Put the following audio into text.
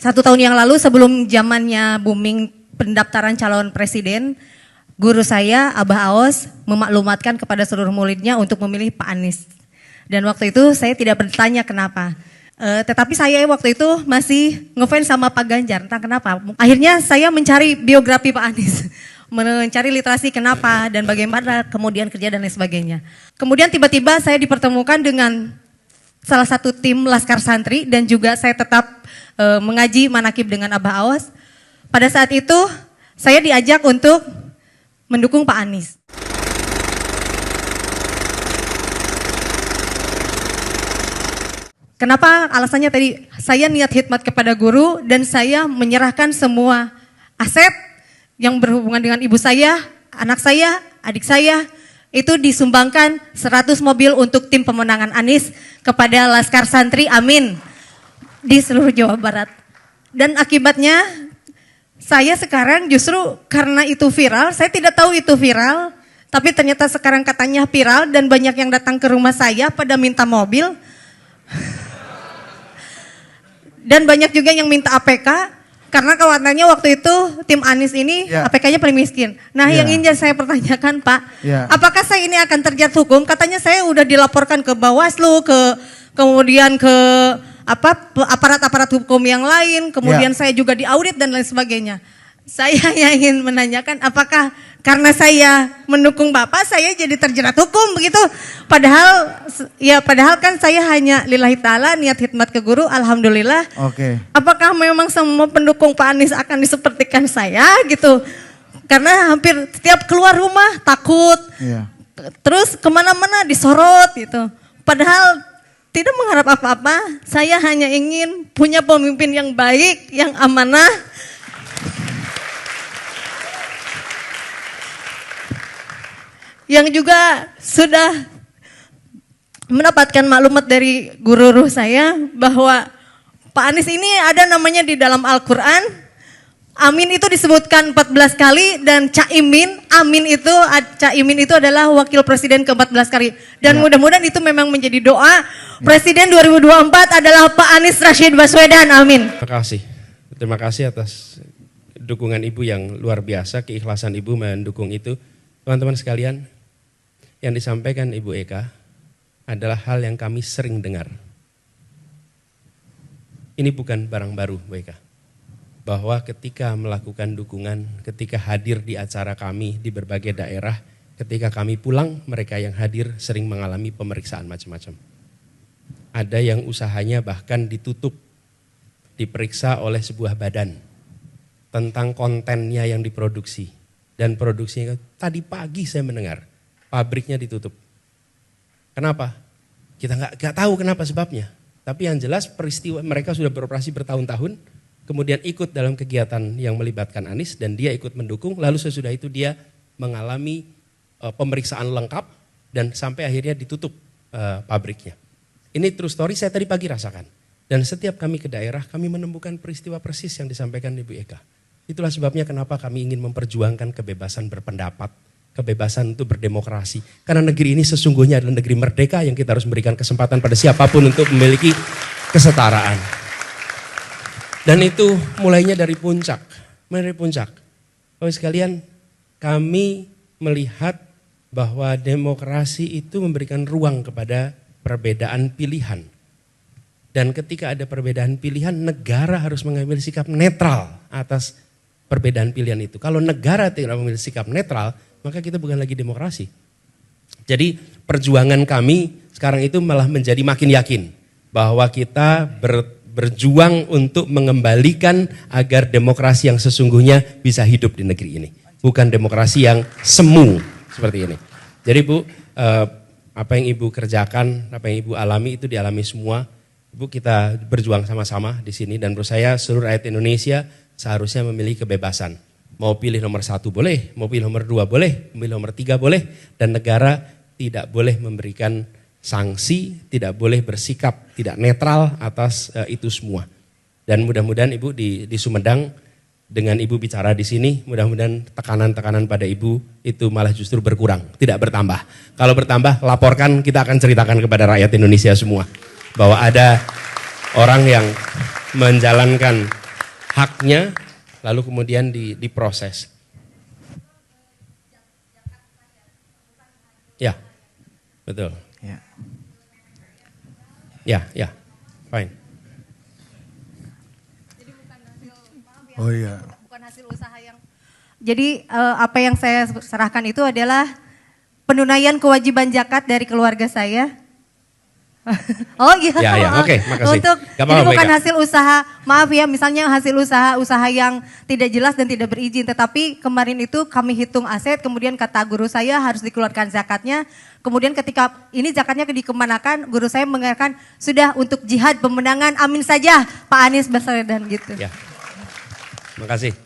1 tahun yang lalu sebelum zamannya booming pendaftaran calon presiden, guru saya, Abah Aos, memaklumatkan kepada seluruh muridnya untuk memilih Pak Anies. Dan waktu itu saya tidak bertanya kenapa. Tetapi saya waktu itu masih ngefans sama Pak Ganjar, entah kenapa. Akhirnya saya mencari biografi Pak Anies. Mencari literasi kenapa dan bagaimana kemudian kerja dan lain sebagainya. Kemudian tiba-tiba saya dipertemukan dengan salah satu tim Laskar Santri dan juga saya tetap mengaji manakib dengan Abah Aos. Pada saat itu saya diajak untuk mendukung Pak Anies. Kenapa? Alasannya tadi, saya niat khidmat kepada guru dan saya menyerahkan semua aset yang berhubungan dengan ibu saya, anak saya, adik saya, itu disumbangkan 100 mobil untuk tim pemenangan Anies kepada Laskar Santri, amin, di seluruh Jawa Barat. Dan akibatnya saya sekarang justru karena itu viral, saya tidak tahu itu viral, tapi ternyata sekarang katanya viral dan banyak yang datang ke rumah saya pada minta mobil. Dan banyak juga yang minta APK, karena khawatirnya waktu itu tim Anies ini APK-nya paling miskin. Nah yang ingin saya pertanyakan Pak, apakah saya ini akan terjerat hukum? Katanya saya udah dilaporkan ke Bawaslu, kemudian ke aparat-aparat hukum yang lain, kemudian saya juga diaudit dan lain sebagainya. Saya ingin menanyakan apakah karena saya mendukung Bapak saya jadi terjerat hukum begitu? Padahal kan saya hanya lillahi ta'ala niat khidmat ke guru, alhamdulillah. Oke. Apakah memang semua pendukung Pak Anies akan disepertikan saya gitu? Karena hampir setiap keluar rumah takut, terus kemana-mana disorot gitu. Padahal tidak mengharap apa-apa, saya hanya ingin punya pemimpin yang baik, yang amanah. Yang juga sudah mendapatkan maklumat dari guru saya bahwa Pak Anies ini ada namanya di dalam Al-Quran. Amin itu disebutkan 14 kali dan Caimin itu adalah wakil presiden ke-14 kali. Dan mudah-mudahan itu memang menjadi doa Presiden 2024 adalah Pak Anies Rashid Baswedan, amin. Terima kasih atas dukungan Ibu yang luar biasa, keikhlasan Ibu mendukung itu. Teman-teman sekalian, yang disampaikan Ibu Eka adalah hal yang kami sering dengar. Ini bukan barang baru Bu Eka. Bahwa ketika melakukan dukungan, ketika hadir di acara kami di berbagai daerah, ketika kami pulang, mereka yang hadir sering mengalami pemeriksaan macam-macam. Ada yang usahanya bahkan ditutup, diperiksa oleh sebuah badan tentang kontennya yang diproduksi. Dan produksinya, tadi pagi saya mendengar, pabriknya ditutup. Kenapa? Kita nggak tahu kenapa sebabnya. Tapi yang jelas peristiwa mereka sudah beroperasi bertahun-tahun, kemudian ikut dalam kegiatan yang melibatkan Anies dan dia ikut mendukung, lalu sesudah itu dia mengalami pemeriksaan lengkap dan sampai akhirnya ditutup pabriknya. Ini true story saya tadi pagi rasakan. Dan setiap kami ke daerah kami menemukan peristiwa persis yang disampaikan Ibu Eka. Itulah sebabnya kenapa kami ingin memperjuangkan kebebasan berpendapat, kebebasan untuk berdemokrasi. Karena negeri ini sesungguhnya adalah negeri merdeka yang kita harus memberikan kesempatan pada siapapun untuk memiliki kesetaraan. Dan itu mulainya dari puncak. Bapak sekalian, kami melihat bahwa demokrasi itu memberikan ruang kepada perbedaan pilihan. Dan ketika ada perbedaan pilihan, negara harus mengambil sikap netral atas perbedaan pilihan itu. Kalau negara tidak mengambil sikap netral, maka kita bukan lagi demokrasi. Jadi perjuangan kami sekarang itu malah menjadi makin yakin bahwa kita berjuang untuk mengembalikan agar demokrasi yang sesungguhnya bisa hidup di negeri ini. Bukan demokrasi yang semu seperti ini. Jadi Bu, apa yang Ibu kerjakan, apa yang Ibu alami itu dialami semua. Ibu, kita berjuang sama-sama di sini dan menurut saya seluruh rakyat Indonesia seharusnya memilih kebebasan. Mau pilih nomor 1 boleh, mau pilih nomor 2 boleh, mau pilih nomor 3 boleh. Dan negara tidak boleh memberikan sanksi, tidak boleh bersikap tidak netral atas itu semua. Dan mudah-mudahan Ibu di Sumedang dengan Ibu bicara di sini, mudah-mudahan tekanan-tekanan pada Ibu itu malah justru berkurang, tidak bertambah. Kalau bertambah, laporkan, kita akan ceritakan kepada rakyat Indonesia semua. Bahwa ada orang yang menjalankan haknya, lalu kemudian diproses. Ya, betul. Ya. Ya, fine. Oh iya. Bukan hasil usaha yang. Jadi apa yang saya serahkan itu adalah penunaian kewajiban zakat dari keluarga saya. Oh iya. Ya, oke, makasih. Untuk Gak jadi apa-apa, bukan Eka. hasil usaha, maaf ya, misalnya hasil usaha yang tidak jelas dan tidak berizin, tetapi kemarin itu kami hitung aset, kemudian kata guru saya harus dikeluarkan zakatnya. Kemudian ketika ini zakatnya dikemanakan, guru saya mengatakan sudah untuk jihad pemenangan, amin saja Pak Anies Baswedan gitu. Ya. Makasih.